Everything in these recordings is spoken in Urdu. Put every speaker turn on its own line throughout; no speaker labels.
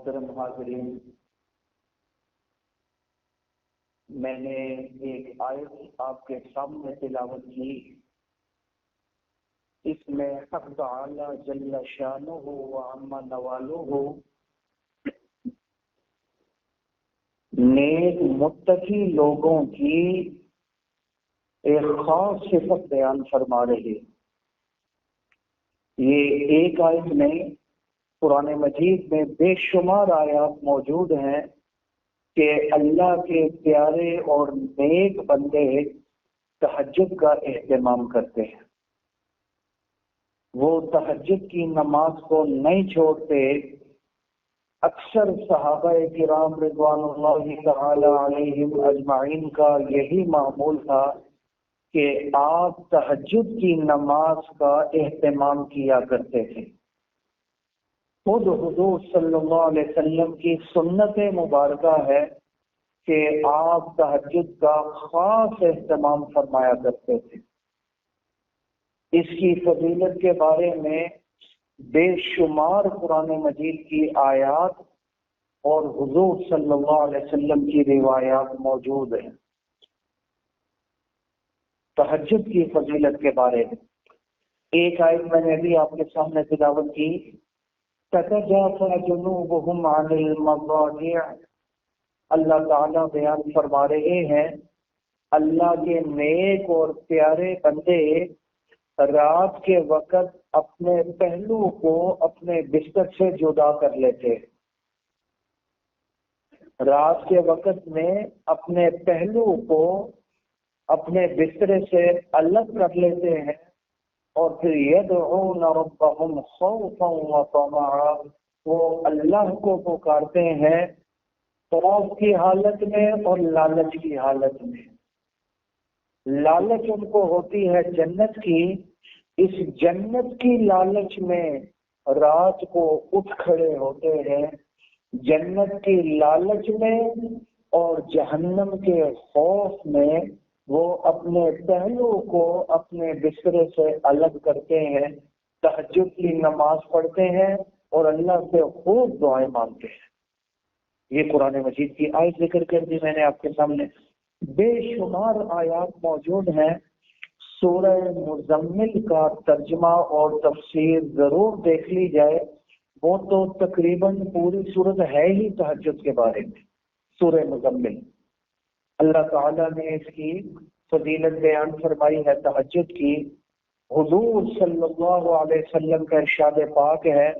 محترم حاضرین، میں نے ایک آیت آپ کے سامنے تلاوت کی، اس میں حق تعالی جل شانہ و عم نوالہ نیک متقی لوگوں کی ایک خاص صفت بیان فرما رہے۔ یہ ایک آیت نہیں، قرآن مجید میں بے شمار آیات موجود ہیں کہ اللہ کے پیارے اور نیک بندے تہجد کا اہتمام کرتے ہیں، وہ تہجد کی نماز کو نہیں چھوڑتے۔ اکثر صحابہ کرام رضوان اللہ تعالی علیہم اجمعین کا یہی معمول تھا کہ آپ تہجد کی نماز کا اہتمام کیا کرتے تھے۔ خود حضور صلی اللہ علیہ وسلم کی سنت مبارکہ ہے کہ آپ تہجد کا خاص اہتمام فرمایا کرتے تھے۔ اس کی فضیلت کے بارے میں بے شمار قرآن مجید کی آیات اور حضور صلی اللہ علیہ وسلم کی روایات موجود ہیں۔ تہجد کی فضیلت کے بارے میں ایک آیت میں نے بھی آپ کے سامنے تلاوت کی، تتجافى جنوبهم عن المضاجع۔ اللہ تعالیٰ بیان فرما رہے ہیں اللہ کے نیک اور پیارے بندے رات کے وقت اپنے پہلو کو اپنے بستر سے جدا کر لیتے، رات کے وقت میں اپنے پہلو کو اپنے بستر سے الگ کر لیتے ہیں اور پھر یدعون ربهم خوفا وطمعا، وہ اللہ کو پکارتے ہیں خوف کی حالت میں اور لالچ کی حالت میں۔ لالچ ان کو ہوتی ہے جنت کی، اس جنت کی لالچ میں رات کو اٹھ کھڑے ہوتے ہیں، جنت کی لالچ میں اور جہنم کے خوف میں وہ اپنے پہلو کو اپنے بستر سے الگ کرتے ہیں، تہجد کی نماز پڑھتے ہیں اور اللہ سے خوب دعائیں مانگتے ہیں۔ یہ قرآن مجید کی آیت ذکر کر دی میں نے آپ کے سامنے۔ بے شمار آیات موجود ہیں۔ سورہ مزمل کا ترجمہ اور تفسیر ضرور دیکھ لی جائے، وہ تو تقریباً پوری صورت ہے ہی تہجد کے بارے میں۔ سورہ مزمل اللہ تعالیٰ نے اس کی فضیلت بیان فرمائی ہے تہجد کی۔ حضور صلی اللہ علیہ وسلم کا ارشاد پاک ہے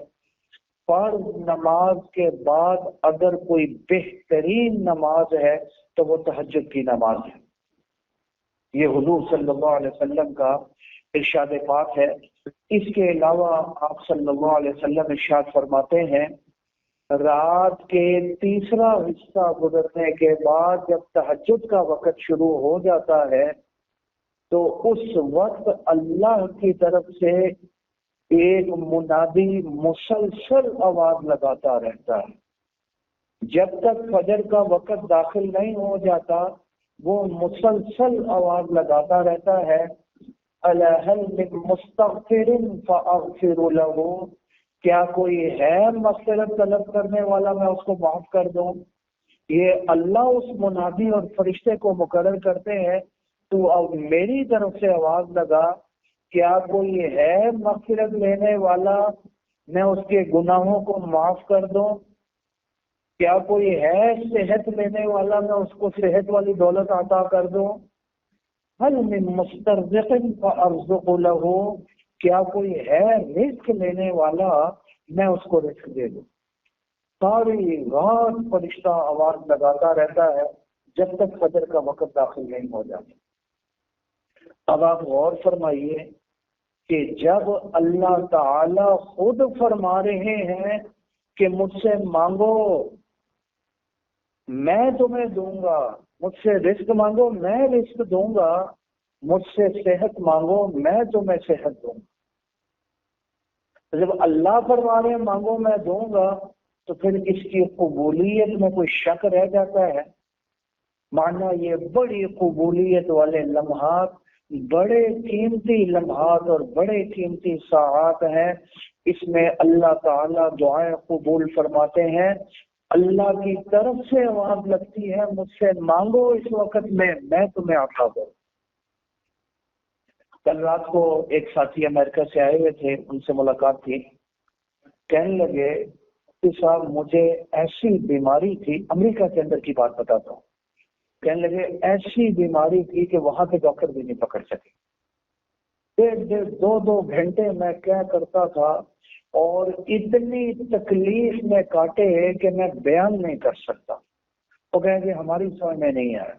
فرض نماز کے بعد اگر کوئی بہترین نماز ہے تو وہ تہجد کی نماز ہے۔ یہ حضور صلی اللہ علیہ وسلم کا ارشاد پاک ہے۔ اس کے علاوہ آپ صلی اللہ علیہ وسلم ارشاد فرماتے ہیں رات کے تیسرا حصہ گزرنے کے بعد جب تہجد کا وقت شروع ہو جاتا ہے تو اس وقت اللہ کی طرف سے ایک منادی مسلسل آواز لگاتا رہتا ہے، جب تک فجر کا وقت داخل نہیں ہو جاتا وہ مسلسل آواز لگاتا رہتا ہے الا هل من مستغفر فاغفر له، کیا کوئی ہے مغفرت طلب کرنے والا میں اس کو معاف کر دوں۔ یہ اللہ اس منادی اور فرشتے کو مقرر کرتے ہیں تو اب میری طرف سے آواز لگا، کیا کوئی ہے مغفرت لینے والا میں اس کے گناہوں کو معاف کر دوں، کیا کوئی ہے صحت لینے والا میں اس کو صحت والی دولت عطا کر دوں، هل من مسترزق فارزق له، کیا کوئی ہے رزق لینے والا میں اس کو رزق دے دوں۔ ساری رات فرشتہ آواز لگاتا رہتا ہے جب تک فجر کا وقت داخل نہیں ہو جاتا۔ اب آپ غور فرمائیے کہ جب اللہ تعالی خود فرما رہے ہیں کہ مجھ سے مانگو میں تمہیں دوں گا، مجھ سے رزق مانگو میں رزق دوں گا، مجھ سے صحت مانگو میں تمہیں صحت دوں گا۔ جب اللہ فرما رہے ہیں مانگو میں دوں گا تو پھر اس کی قبولیت میں کوئی شک رہ جاتا ہے؟ مانا یہ بڑی قبولیت والے لمحات بڑے قیمتی لمحات اور بڑے قیمتی ساعات ہیں، اس میں اللہ تعالیٰ دعائیں قبول فرماتے ہیں، اللہ کی طرف سے آواز لگتی ہے مجھ سے مانگو اس وقت میں تمہیں عطا کروں۔ کل رات کو ایک ساتھی امریکہ سے آئے ہوئے تھے، ان سے ملاقات تھی، کہنے لگے کہ صاحب مجھے ایسی بیماری تھی، امریکہ کے اندر کی بات بتاتا ہوں، کہنے لگے ایسی بیماری تھی کہ وہاں کے ڈاکٹر بھی نہیں پکڑ سکے، 1.5 2 گھنٹے میں کیا کرتا تھا اور اتنی تکلیف میں کاٹے کہ میں بیان نہیں کر سکتا۔ وہ کہیں گے ہماری سمجھ میں نہیں آیا،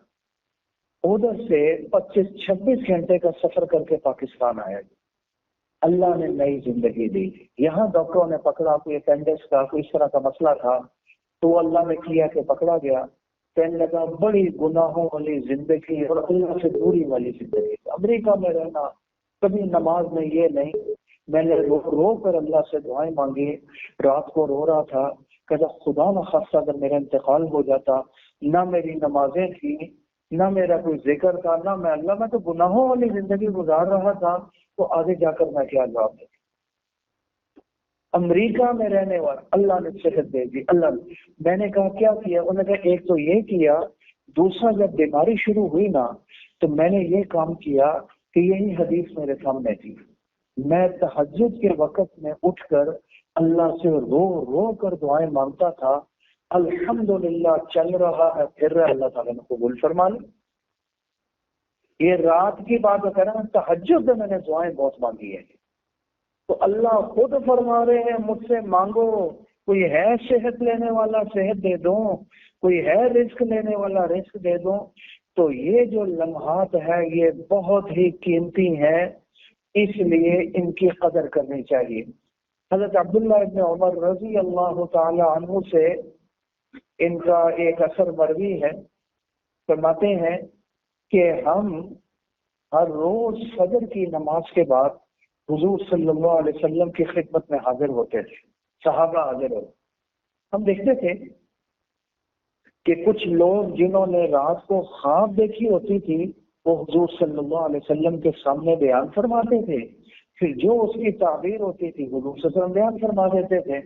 ادھر سے 25-26 گھنٹے کا سفر کر کے پاکستان آیا، اللہ نے نئی زندگی دی۔ یہاں ڈاکٹروں نے پکڑا، کوئی اپینڈکس کا کوئی اس طرح کا مسئلہ تھا، تو اللہ نے کیا کہ پکڑا گیا، کہنے لگا بڑی گناہوں والی زندگی اور اللہ سے دوری والی زندگی، امریکہ میں رہنا، کبھی نماز میں یہ نہیں۔ میں نے رو رو کر اللہ سے دعائیں مانگی، رات کو رو رہا تھا، کہ خدا نہ خواستہ اگر میرا انتقال ہو جاتا، نہ میری نمازیں تھی، نہ میرا کوئی ذکر تھا، نہ میں تو گناہوں والی زندگی گزار رہا تھا، تو آگے جا کر میں کیا جواب دوں۔ امریکہ میں رہنے والا اللہ نے صحت دے دی، اللہ نے۔ میں نے کہا کیا کیا؟ انہوں نے کہا ایک تو یہ کیا، دوسرا جب بیماری شروع ہوئی نا تو میں نے یہ کام کیا کہ یہی حدیث میرے سامنے تھی، میں تہجد کے وقت میں اٹھ کر اللہ سے رو رو کر دعائیں مانگتا تھا، الحمدللہ چل رہا ہے پھر رہا، اللہ تعالیٰ نے قبول فرما لی۔ یہ رات کی بات کر رہا ہوں، تہجد میں نے دعائیں بہت مانگی ہیں، تو اللہ خود فرما رہے ہیں مجھ سے مانگو، کوئی ہے صحت لینے والا صحت دے دوں، کوئی ہے رزق لینے والا رزق دے دوں۔ تو یہ جو لمحات ہے یہ بہت ہی قیمتی ہیں، اس لیے ان کی قدر کرنی چاہیے۔ حضرت عبداللہ ابن عمر رضی اللہ تعالی عنہ سے ان کا ایک اثر مروی ہے، فرماتے ہیں کہ ہم ہر روز فجر کی نماز کے بعد حضور صلی اللہ علیہ وسلم کی خدمت میں حاضر ہوتے تھے، صحابہ حاضر ہوتے، ہم دیکھتے تھے کہ کچھ لوگ جنہوں نے رات کو خواب دیکھی ہوتی تھی وہ حضور صلی اللہ علیہ وسلم کے سامنے بیان فرماتے تھے، پھر جو اس کی تعبیر ہوتی تھی حضور صلی اللہ علیہ وسلم بیان فرما دیتے تھے۔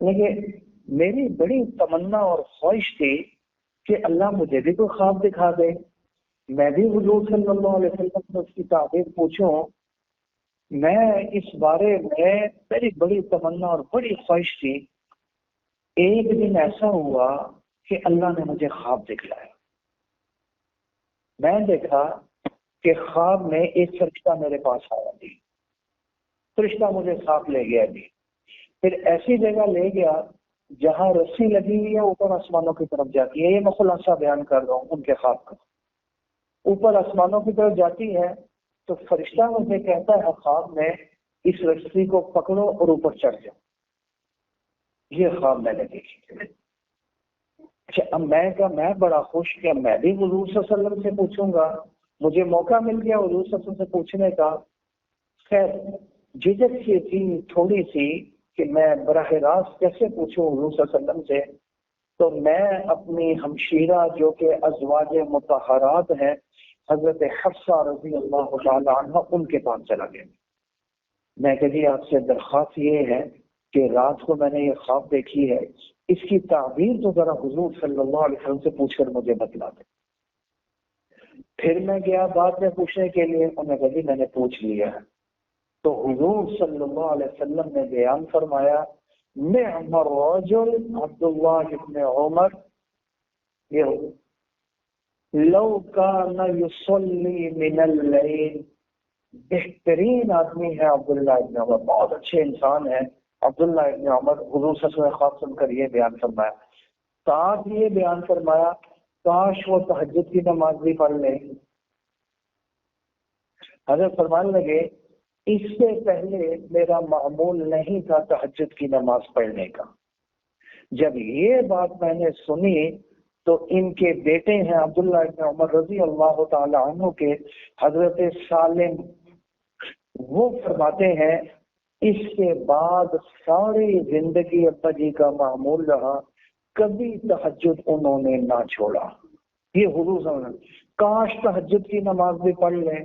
لیکن میری بڑی تمنا اور خواہش تھی کہ اللہ مجھے بھی کوئی خواب دکھا دے، میں بھی حضور صلی اللہ علیہ وسلم سے اس کی تعبیر پوچھوں۔ میں اس بارے میں میری بڑی تمنا اور بڑی خواہش تھی۔ ایک دن ایسا ہوا کہ اللہ نے مجھے خواب دکھلایا، میں دیکھا کہ خواب میں ایک فرشتہ میرے پاس آیا تھی، فرشتہ مجھے ساتھ لے گیا جی، پھر ایسی جگہ لے گیا جہاں رسی لگی ہوئی ہے اوپر آسمانوں کی طرف جاتی ہے، یہ میں خلاصہ بیان کر رہا ہوں ان کے خواب کا، اوپر آسمانوں کی طرف جاتی ہے، تو فرشتہ مجھے کہتا ہے خواب میں اس رسی کو پکڑو اور اوپر چڑھ جاؤ۔ یہ خواب میں نے دیکھی۔ اچھا اب میں بڑا خوش کہ میں بھی حضور صلی اللہ علیہ وسلم سے پوچھوں گا، مجھے موقع مل گیا حضور صلی اللہ علیہ وسلم سے پوچھنے کا۔ خیر جھجک سی تھی تھوڑی سی کہ میں براہ راست کیسے پوچھوں حضور صلی اللہ علیہ وسلم سے، تو میں اپنی ہمشیرہ جو کہ ازواج مطہرات ہیں حضرت حفصہ رضی اللہ تعالی عنہ ان کے پاس چلا گیا۔ میں کہ جی آپ سے درخواست یہ ہے کہ رات کو میں نے یہ خواب دیکھی ہے، اس کی تعبیر تو ذرا حضور صلی اللہ علیہ وسلم سے پوچھ کر مجھے بتلا دیں۔ پھر میں گیا بعد میں پوچھنے کے لیے، انہوں نے کہا جی میں نے پوچھ لیا ہے۔ تو حضور صلی اللہ علیہ وسلم نے بیان فرمایا نعم الرجل عبداللہ ابن عمر لو کان یصلی من اللیل، بہترین آدمی ہے عبداللہ ابن عمر، بہت اچھے انسان ہیں عبداللہ ابن عمر۔ حضور صلی اللہ علیہ وسلم خواب سن کر یہ بیان فرمایا، ساتھ یہ بیان فرمایا کاش وہ تہجد کی نماز بھی پڑھ لیں۔ حضرت فرمانے لگے اس سے پہلے میرا معمول نہیں تھا تہجد کی نماز پڑھنے کا، جب یہ بات میں نے سنی تو ان کے بیٹے ہیں عبداللہ ابن عمر رضی اللہ تعالی عنہ کے حضرت سالم، وہ فرماتے ہیں اس کے بعد ساری زندگی ابا جی کا معمول رہا، کبھی تہجد انہوں نے نہ چھوڑا۔ یہ حضور صلی اللہ علیہ وسلم کاش تہجد کی نماز بھی پڑھ لیں،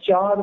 4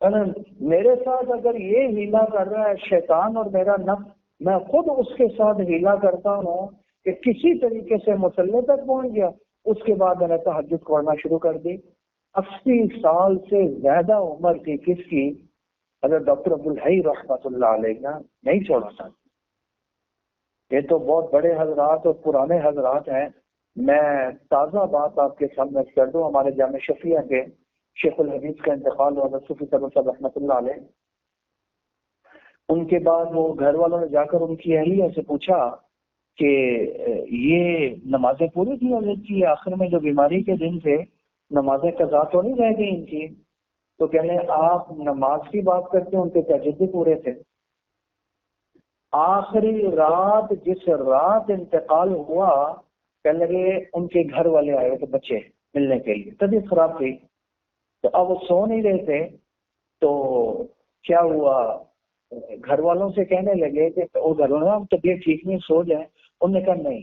میرے ساتھ اگر یہ ہیلا کر رہا ہے شیطان اور میرا نفس، میں خود اس کے ساتھ ہیلا کرتا ہوں کہ کسی طریقے سے مسلح تک پہنچ گیا۔ اس کے بعد میں نے تہجد پڑھنا شروع کر دی۔ 80 سال سے زیادہ عمر تھی کس کی؟ حضرت ڈاکٹر عبدالحی رحمۃ اللہ علیہ کا، نہیں چھوڑا تھا۔ یہ تو بہت بڑے حضرات اور پرانے حضرات ہیں۔ میں تازہ بات آپ کے سامنے کر دوں، ہمارے جامع شفیہ کے شیخ الحدیث کا انتقال ہوا، صوفی صاحب رحمۃ اللہ علیہ۔ ان کے بعد وہ گھر والوں نے جا کر ان کی اہلیہ سے پوچھا کہ یہ نمازیں پوری تھی حضرت کی، آخر میں جو بیماری کے دن تھے نمازیں قضا تو نہیں رہ گئی ان کی؟ تو کہنے آپ نماز کی بات کرتے ہیں، ان کے تہجد بھی پورے تھے۔ آخری رات جس رات انتقال ہوا، کہنے لگے ان کے گھر والے آئے تھے بچے ملنے کے لیے، طبیعت خراب تھی تو اب وہ سو نہیں رہے تھے، تو کیا ہوا گھر والوں سے کہنے لگے کہ وہ گھر والوں طبیعت ٹھیک نہیں، سو جائیں۔ انہوں نے کہا نہیں،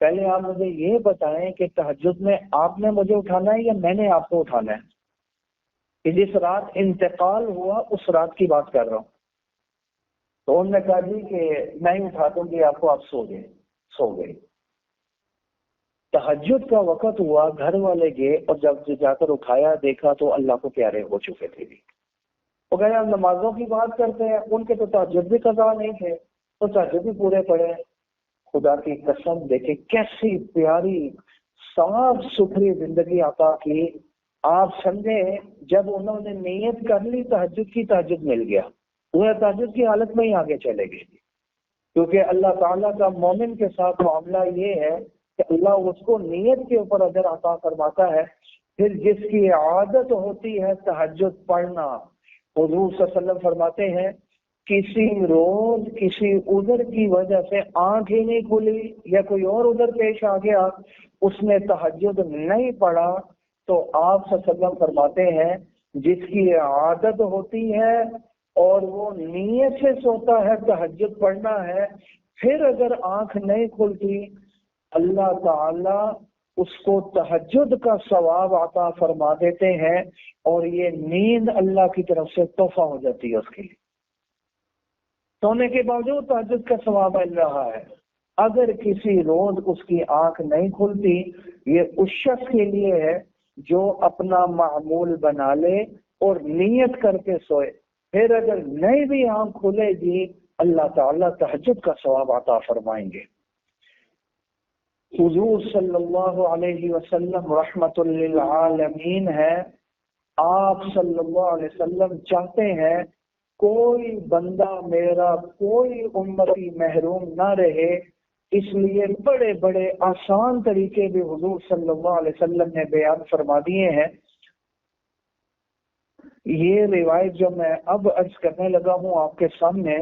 پہلے آپ مجھے یہ بتائیں کہ تہجد میں آپ نے مجھے اٹھانا ہے یا میں نے آپ کو اٹھانا ہے؟ کہ جس رات انتقال ہوا اس رات کی بات کر رہا ہوں۔ تو انہوں نے کہا جی کہ میں ہی اٹھا دوں گی آپ کو، آپ سو جائیں۔ سو گئے۔ تہجد کا وقت ہوا، گھر والے گئے اور جب جا کر اٹھایا دیکھا تو اللہ کو پیارے ہو چکے تھے۔ وہ کہہ رہے ہیں نمازوں کی بات کرتے ہیں، ان کے تو تہجد بھی قضا نہیں تھے، تو تہجد بھی پورے پڑے۔ خدا کی قسم دیکھیں کیسی پیاری صاف ستھری زندگی عطا کی۔ آپ سمجھیں جب انہوں نے نیت کر لی تہجد کی، تہجد مل گیا، وہ تہجد کی حالت میں ہی آگے چلے گئے، کیونکہ اللہ تعالیٰ کا مومن کے ساتھ معاملہ یہ ہے کہ اللہ اس کو نیت کے اوپر اجر عطا فرماتا ہے۔ پھر جس کی عادت ہوتی ہے تہجد پڑھنا، حضور صلی اللہ علیہ وسلم فرماتے ہیں کسی روز کسی عذر کی وجہ سے آنکھ ہی نہیں کھلی یا کوئی اور عذر پیش آ گیا، اس نے تہجد نہیں پڑھا، تو آپ صلی اللہ علیہ وسلم فرماتے ہیں جس کی عادت ہوتی ہے اور وہ نیت سے سوتا ہے تہجد پڑھنا ہے، پھر اگر آنکھ نہیں کھلتی اللہ تعالی اس کو تہجد کا ثواب عطا فرما دیتے ہیں، اور یہ نیند اللہ کی طرف سے تحفہ ہو جاتی ہے اس کے لیے۔ سونے کے باوجود تہجد کا ثواب مل رہا ہے۔ اگر کسی روز اس کی آنکھ نہیں کھلتی، یہ اس شخص کے لیے ہے جو اپنا معمول بنا لے اور نیت کر کے سوئے، پھر اگر نہیں بھی آنکھ کھلے گی اللہ تعالیٰ تہجد کا ثواب عطا فرمائیں گے۔ حضور صلی اللہ علیہ وسلم رحمت للعالمین ہے، آپ صلی اللہ علیہ وسلم چاہتے ہیں کوئی بندہ میرا، کوئی امتی محروم نہ رہے، اس لیے بڑے بڑے آسان طریقے بھی حضور صلی اللہ علیہ وسلم نے بیان فرما دیے ہیں۔ یہ روایت جو میں اب عرض کرنے لگا ہوں آپ کے سامنے،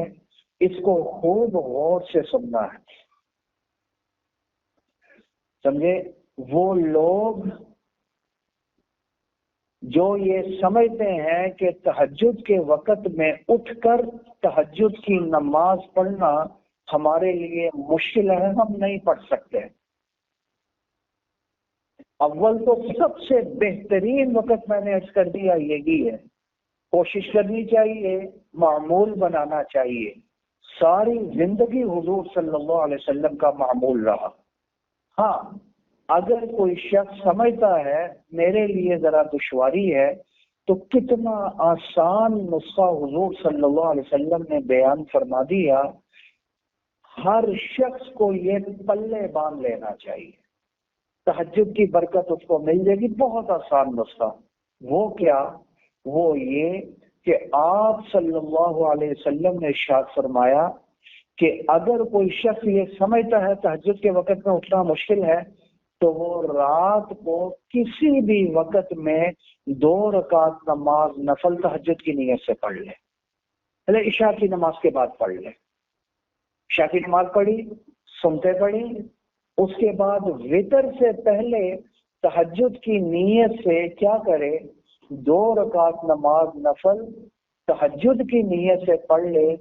اس کو خوب غور سے سننا ہے۔ سمجھے وہ لوگ جو یہ سمجھتے ہیں کہ تہجد کے وقت میں اٹھ کر تہجد کی نماز پڑھنا ہمارے لیے مشکل ہے، ہم نہیں پڑھ سکتے۔ اول تو سب سے بہترین وقت میں نے عرض کر دیا یہی ہے، کوشش کرنی چاہیے، معمول بنانا چاہیے۔ ساری زندگی حضور صلی اللہ علیہ وسلم کا معمول رہا۔ ہاں اگر کوئی شخص سمجھتا ہے میرے لیے ذرا دشواری ہے، تو کتنا آسان نسخہ حضور صلی اللہ علیہ وسلم نے بیان فرما دیا، ہر شخص کو یہ پلے باندھ لینا چاہیے، تہجد کی برکت اس کو مل جائے گی۔ بہت آسان نسخہ، وہ کیا؟ وہ یہ کہ آپ صلی اللہ علیہ وسلم نے ارشاد فرمایا کہ اگر کوئی شخص یہ سمجھتا ہے تہجد کے وقت میں اٹھنا مشکل ہے، تو وہ رات کو کسی بھی وقت میں 2 رکعت نماز نفل تہجد کی نیت سے پڑھ لے، پہلے عشاء کی نماز کے بعد پڑھ لے، عشاء کی نماز پڑھی، سنتے پڑھی، اس کے بعد وتر سے پہلے تہجد کی نیت سے کیا کرے، 2 رکعت نماز نفل تہجد کی نیت سے پڑھ لے،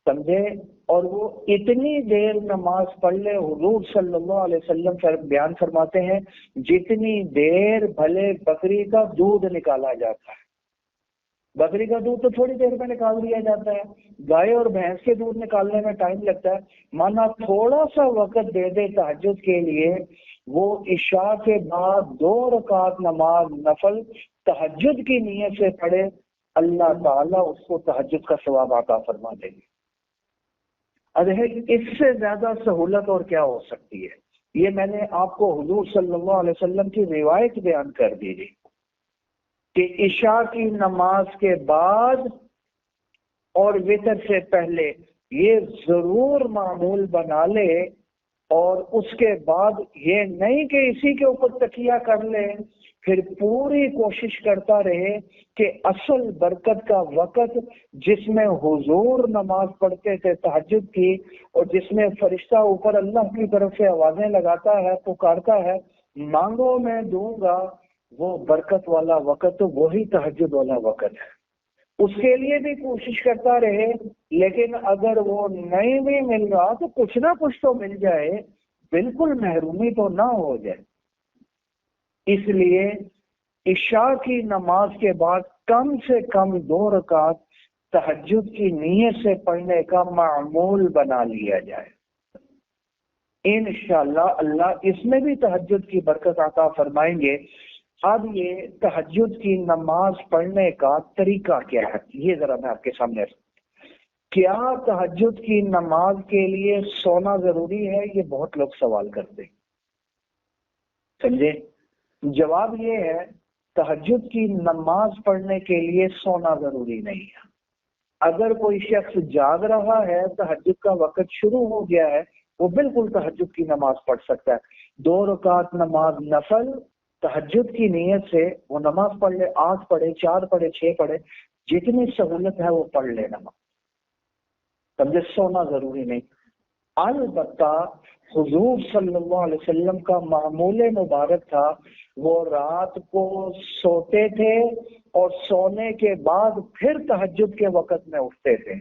سمجھے، اور وہ اتنی دیر نماز پڑھ لے، حضور صلی اللہ علیہ وسلم بیان فرماتے ہیں جتنی دیر بھلے بکری کا دودھ نکالا جاتا ہے، بکری کا دودھ تو تھوڑی دیر میں نکال دیا جاتا ہے، گائے اور بھینس کے دودھ نکالنے میں ٹائم لگتا ہے۔ مانا تھوڑا سا وقت دے دے تہجد کے لیے، وہ عشاء کے بعد 2 رکعت نماز نفل تہجد کی نیت سے پڑھے، اللہ تعالیٰ اس کو تہجد کا ثواب عطا فرما دے گی۔ ارے اس سے زیادہ سہولت اور کیا ہو سکتی ہے؟ یہ میں نے آپ کو حضور صلی اللہ علیہ وسلم کی روایت بیان کر دی تھی کہ عشاء کی نماز کے بعد اور وتر سے پہلے یہ ضرور معمول بنا لے، اور اس کے بعد یہ نہیں کہ اسی کے اوپر تکیہ کر لے، پھر پوری کوشش کرتا رہے کہ اصل برکت کا وقت جس میں حضور نماز پڑھتے تھے تہجد کی، اور جس میں فرشتہ اوپر اللہ کی طرف سے آوازیں لگاتا ہے، پکارتا ہے مانگو میں دوں گا، وہ برکت والا وقت تو وہی تہجد والا وقت ہے۔ اس کے لیے بھی کوشش کرتا رہے، لیکن اگر وہ نہیں بھی مل رہا تو کچھ نہ کچھ تو مل جائے، بالکل محرومی تو نہ ہو جائے۔ اس لیے عشاء کی نماز کے بعد کم سے کم 2 رکعت تہجد کی نیت سے پڑھنے کا معمول بنا لیا جائے، انشاءاللہ اللہ اس میں بھی تہجد کی برکت عطا فرمائیں گے۔ اب یہ تہجد کی نماز پڑھنے کا طریقہ کیا ہے، یہ ذرا میں آپ کے سامنے کیا تہجد کی نماز کے لیے سونا ضروری ہے؟ یہ بہت لوگ سوال کرتے ہیں، سمجھے؟ جواب یہ ہے تہجد کی نماز پڑھنے کے لیے سونا ضروری نہیں ہے۔ اگر کوئی شخص جاگ رہا ہے، تہجد کا وقت شروع ہو گیا ہے، وہ بالکل تہجد کی نماز پڑھ سکتا ہے۔ 2 رکعت نماز نفل تہجد کی نیت سے وہ نماز پڑھ لے، 8 پڑھے، 4 پڑھے، 6 پڑھے، جتنی سہولت ہے وہ پڑھ لے نماز، سمجھے؟ سونا ضروری نہیں۔ البتہ حضور صلی اللہ علیہ وسلم کا معمول مبارک تھا، وہ رات کو سوتے تھے اور سونے کے بعد پھر تہجد کے وقت میں اٹھتے تھے۔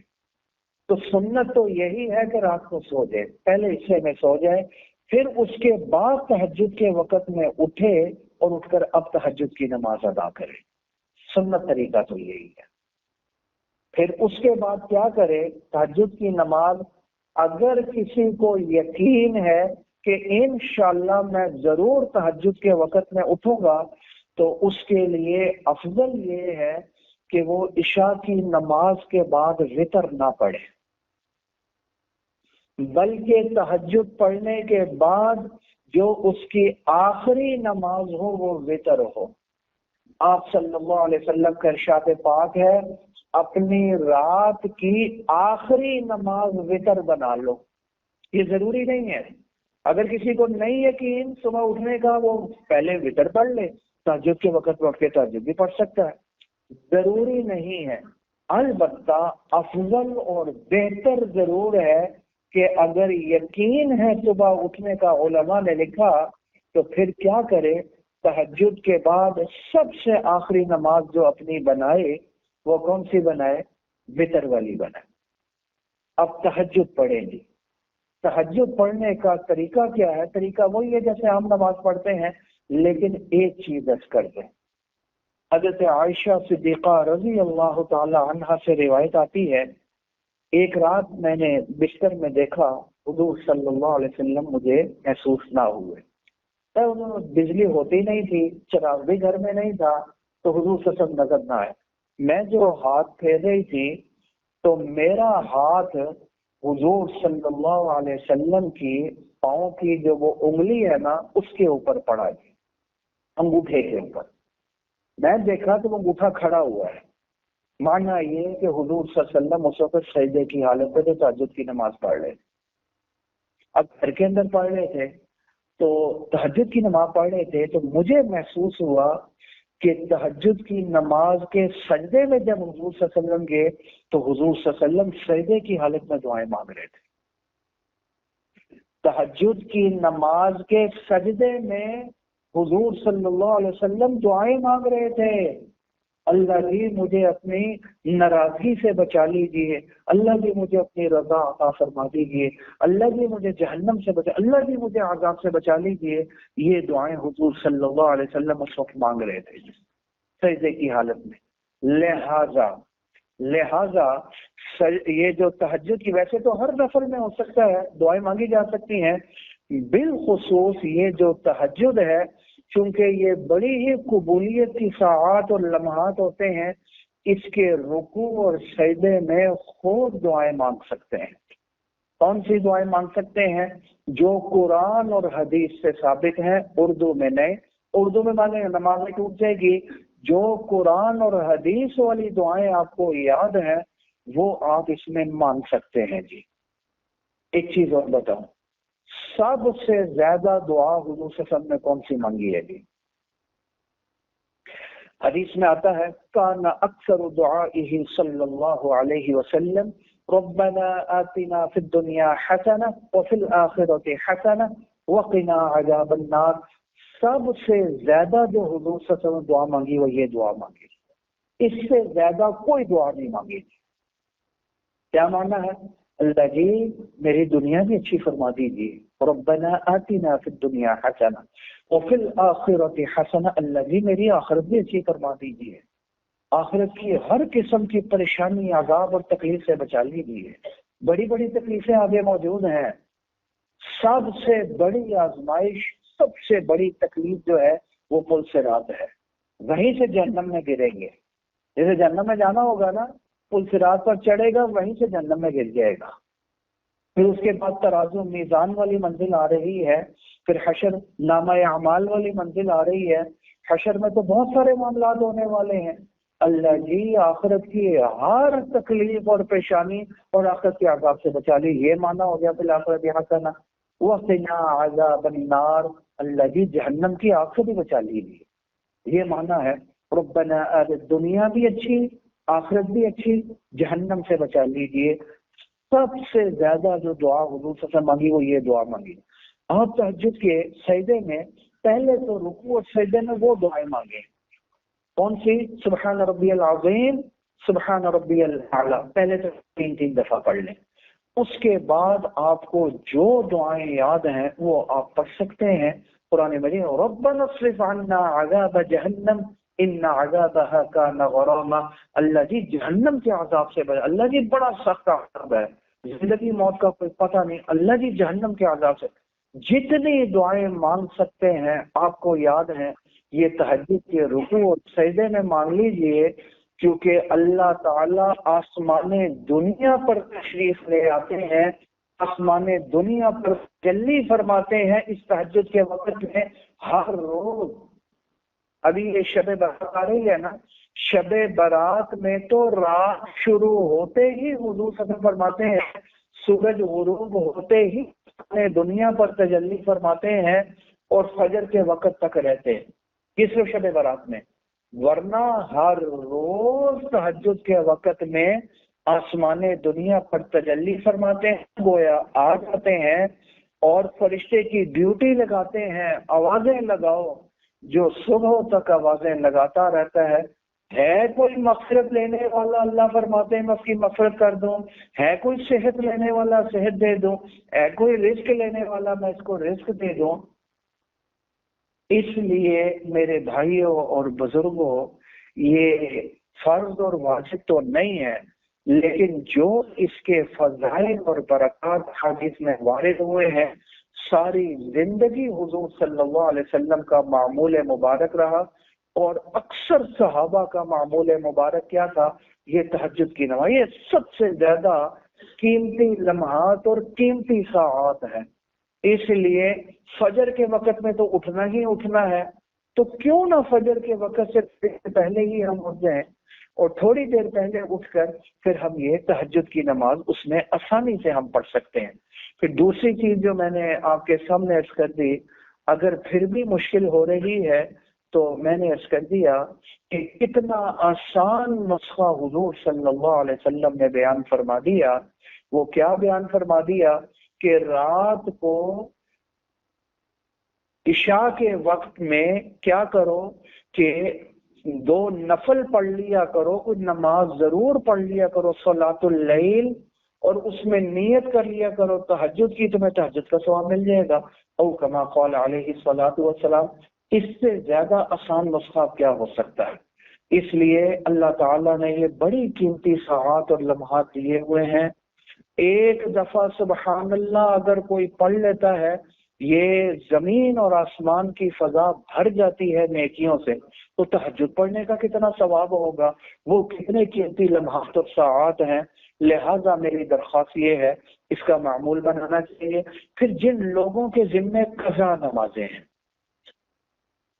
تو سنت تو یہی ہے کہ رات کو سو جائے، پہلے حصے میں سو جائے، پھر اس کے بعد تہجد کے وقت میں اٹھے اور اٹھ کر اب تہجد کی نماز ادا کرے۔ سنت طریقہ تو یہی ہے۔ پھر اس کے بعد کیا کرے؟ تہجد کی نماز اگر کسی کو یقین ہے کہ انشاءاللہ میں ضرور تہجد کے وقت میں اٹھوں گا، تو اس کے لیے افضل یہ ہے کہ وہ عشاء کی نماز کے بعد وتر نہ پڑھے، بلکہ تہجد پڑھنے کے بعد جو اس کی آخری نماز ہو وہ وتر ہو۔ آپ صلی اللہ علیہ وسلم کا ارشاد پاک ہے اپنی رات کی آخری نماز وتر بنا لو۔ یہ ضروری نہیں ہے، اگر کسی کو نہیں یقین صبح اٹھنے کا، وہ پہلے وتر پڑھ لے، تہجد کے وقت میں اٹھ کے تہجد بھی پڑھ سکتا ہے، ضروری نہیں ہے۔ البتہ افضل اور بہتر ضرور ہے کہ اگر یقین ہے صبح اٹھنے کا، علماء نے لکھا، تو پھر کیا کرے؟ تہجد کے بعد سب سے آخری نماز جو اپنی بنائے وہ کون سی بنائے؟ وتر والی بنائے۔ اب تہجد پڑھیں گی۔ تہجد پڑھنے کا طریقہ کیا ہے؟ طریقہ وہی ہے جیسے ہم نماز پڑھتے ہیں، لیکن ایک چیز دس کر دیں۔ حضرت عائشہ صدیقہ رضی اللہ تعالی عنہا سے روایت آتی ہے، ایک رات میں نے بستر میں دیکھا حضور صلی اللہ علیہ وسلم مجھے محسوس نہ ہوئے۔ بجلی ہوتی نہیں تھی، چراغ بھی گھر میں نہیں تھا، تو حضور صلی اللہ علیہ وسلم نظر نہ آئے۔ میں جو ہاتھ پھیر رہی تھی تو میرا ہاتھ حضور صلی اللہ علیہ وسلم کی پاؤں کی جو وہ انگلی ہے نا، اس کے اوپر پڑا جی، انگوٹھے کے اوپر۔ میں دیکھا تو وہ انگوٹھا کھڑا ہوا ہے، معنی یہ کہ حضور صلی اللہ علیہ وسلم اس وقت سجدے کی حالت میں تہجد کی نماز پڑھ رہے تھے۔ اب گھر کے اندر پڑھ رہے تھے تو تہجد کی نماز پڑھ رہے تھے، تو مجھے محسوس ہوا کہ تہجد کی نماز کے سجدے میں جب حضور صلی اللہ علیہ وسلم گئے تو حضور صلی اللہ علیہ وسلم سجدے کی حالت میں دعائیں مانگ رہے تھے۔ تہجد کی نماز کے سجدے میں حضور صلی اللہ علیہ وسلم دعائیں مانگ رہے تھے، اللہ جی مجھے اپنی ناراضگی سے بچا لیجیے، اللہ جی مجھے اپنی رضا عطا فرما دیجیے، اللہ جی مجھے جہنم سے بچا، اللہ جی مجھے عذاب سے بچا لیجیے۔ یہ دعائیں حضور صلی اللہ علیہ وسلم اس وقت مانگ رہے تھے سجدے کی حالت میں۔ لہذا یہ جو تہجد کی، ویسے تو ہر نفل میں ہو سکتا ہے، دعائیں مانگی جا سکتی ہیں، بالخصوص یہ جو تہجد ہے چونکہ یہ بڑی ہی قبولیت کی ساعات اور لمحات ہوتے ہیں، اس کے رکوع اور سجدے میں خوب دعائیں مانگ سکتے ہیں۔ کون سی دعائیں مانگ سکتے ہیں؟ جو قرآن اور حدیث سے ثابت ہیں، اردو میں نہیں، اردو میں مانگیں نماز میں ٹوٹ جائے گی۔ جو قرآن اور حدیث والی دعائیں آپ کو یاد ہیں وہ آپ اس میں مانگ سکتے ہیں جی۔ ایک چیز اور بتاؤں، سب سے زیادہ دعا حضور صلی اللہ علیہ وسلم نے کون سی مانگی ہے جی؟ حدیث میں آتا ہے کان اکثر دعائه صلی اللہ علیہ وسلم ربنا آتنا فی الدنیا حسنہ وفی الآخرۃ حسنہ وقنا عذاب النار۔ سب سے زیادہ جو حضور صلی اللہ علیہ وسلم دعا مانگی وہ یہ دعا مانگی، اس سے زیادہ کوئی دعا نہیں مانگی۔ کیا مانا ہے؟ اللہ جی میری دنیا بھی اچھی فرما دیجیے، ربنا آتنا فی الدنیا حسنہ وفی الآخرۃ حسنہ، اللہ جی میری آخرت بھی اچھی فرما دیجیے، آخرت کی ہر قسم کی پریشانی، عذاب اور تکلیف سے بچا لیجیے۔ بڑی بڑی تکلیفیں آگے موجود ہیں، سب سے بڑی آزمائش، سب سے بڑی تکلیف جو ہے وہ پل صراط ہے، وہیں سے جہنم میں گریں گے۔ جیسے جہنم میں جانا ہوگا نا، پل صراط پر چڑھے گا وہیں سے جہنم میں گر جائے گا۔ پھر اس کے بعد ترازو میزان والی منزل آ رہی ہے، پھر حشر نامہ اعمال والی منزل آ رہی ہے۔ حشر میں تو بہت سارے معاملات ہونے والے ہیں، اللہ جی آخرت کی ہر تکلیف اور پریشانی اور آخرت کے عذاب سے بچا لی، یہ مانا ہو گیا پھر آخرت حسنہ وقنا عذاب النار، اللہ جی جہنم کی آگ سے بھی بچا لیجیے، یہ مانا ہے۔ ربنا دنیا بھی اچھی، آخرت بھی اچھی، جہنم سے بچا لیجیے۔ سب سے زیادہ جو دعا حضور صلی اللہ علیہ وسلم مانگی وہ یہ دعا مانگی۔ آپ تہجد کے سجدے میں پہلے تو رکوع اور سجدے میں وہ دعائیں مانگیں، کون سی؟ سبحان ربی العظیم، سبحان ربی الاعلیٰ، پہلے تو تین دفعہ پڑھ لیں۔ اس کے بعد آپ کو جو دعائیں یاد ہیں وہ آپ پڑھ سکتے ہیں۔ قرآن مجید ربنا اصرف عنا عذاب جہنم ان عذابها کان غراما، اللہ جی جہنم کے عذاب سے بچا، اللہ جی بڑا سخت عذاب ہے، زندگی موت کا کوئی پتہ نہیں، اللہ جی جہنم کے عذاب سے۔ جتنی دعائیں مانگ سکتے ہیں آپ کو یاد ہیں یہ تہجد کے رکوع اور سجدے میں مانگ لیجئے، کیونکہ اللہ تعالیٰ آسمان دنیا پر تشریف لے آتے ہیں، آسمان دنیا پر تجلی فرماتے ہیں اس تہجد کے وقت میں ہر روز۔ ابھی یہ شب برات آ رہی ہے نا، شب برات میں تو رات شروع ہوتے ہی حضور صلی اللہ علیہ وسلم فرماتے ہیں، سورج غروب ہوتے ہی دنیا پر تجلی فرماتے ہیں اور فجر کے وقت تک رہتے ہیں، کس شب برات میں، ورنہ ہر روز تہجد کے وقت میں آسمان دنیا پر تجلی فرماتے ہیں، گویا آ جاتے ہیں اور فرشتے کی ڈیوٹی لگاتے ہیں، آوازیں لگاؤ، جو صبح تک آوازیں لگاتا رہتا ہے کوئی مغفرت لینے والا، اللہ فرماتے ہیں میں اس کی مغفرت کر دوں، ہے کوئی صحت لینے والا صحت دے دوں، ہے کوئی رزق لینے والا میں اس کو رزق دے دوں۔ اس لیے میرے بھائیوں اور بزرگوں یہ فرض اور واجب تو نہیں ہے، لیکن جو اس کے فضائل اور برکات حدیث میں وارد ہوئے ہیں، ساری زندگی حضور صلی اللہ علیہ وسلم کا معمول مبارک رہا، اور اکثر صحابہ کا معمول مبارک کیا تھا؟ یہ تہجد کی نماز، یہ سب سے زیادہ قیمتی لمحات اور قیمتی ساعات ہیں۔ اس لیے فجر کے وقت میں تو اٹھنا ہی اٹھنا ہے، تو کیوں نہ فجر کے وقت سے پہلے ہی ہم اٹھ جائیں اور تھوڑی دیر پہلے اٹھ کر پھر ہم یہ تہجد کی نماز اس میں آسانی سے ہم پڑھ سکتے ہیں۔ پھر دوسری چیز جو میں نے آپ کے سامنے عرض کر دی، اگر پھر بھی مشکل ہو رہی ہے تو میں نے عرض کر دیا کہ کتنا آسان نسخہ حضور صلی اللہ علیہ وسلم نے بیان فرما دیا۔ وہ کیا بیان فرما دیا کہ رات کو عشاء کے وقت میں کیا کرو کہ 2 نفل پڑھ لیا کرو، کوئی نماز ضرور پڑھ لیا کرو صلاۃ اللیل، اور اس میں نیت کر لیا کرو تہجد کی، تمہیں تہجد کا ثواب مل جائے گا، او کما قال علیہ الصلوۃ والسلام۔ اس سے زیادہ آسان نسخہ کیا ہو سکتا ہے؟ اس لیے اللہ تعالیٰ نے یہ بڑی قیمتی ساعات اور لمحات دیے ہوئے ہیں. ایک دفعہ سبحان اللہ اگر کوئی پڑھ لیتا ہے، یہ زمین اور آسمان کی فضا بھر جاتی ہے نیکیوں سے. تو تہجد پڑھنے کا کتنا ثواب ہوگا، وہ کتنے قیمتی لمحات اور ساعات ہیں. لہذا میری درخواست یہ ہے، اس کا معمول بنانا چاہیے. پھر جن لوگوں کے ذمے قضا نمازیں ہیں،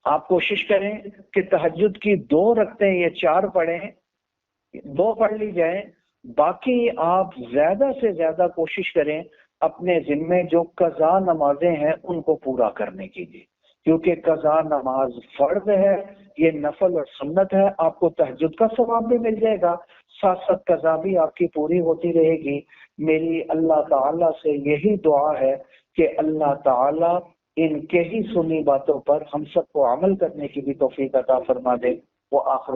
آپ کوشش کریں کہ تہجد کی 2 رکعتیں یا 4 پڑھیں، 2 پڑھ لی جائیں. باقی آپ زیادہ سے زیادہ کوشش کریں اپنے ذمے جو قضا نمازیں ہیں ان کو پورا کرنے کی لیے، کیونکہ قضا نماز فرض ہے، یہ نفل اور سنت ہے. آپ کو تہجد کا ثواب بھی مل جائے گا، ساتھ ساتھ قضا بھی آپ کی پوری ہوتی رہے گی. میری اللہ تعالیٰ سے یہی دعا ہے کہ اللہ تعالیٰ ان کے ہی سنی باتوں پر ہم سب کو عمل کرنے کی بھی توفیق عطا فرما دے. وہ آخر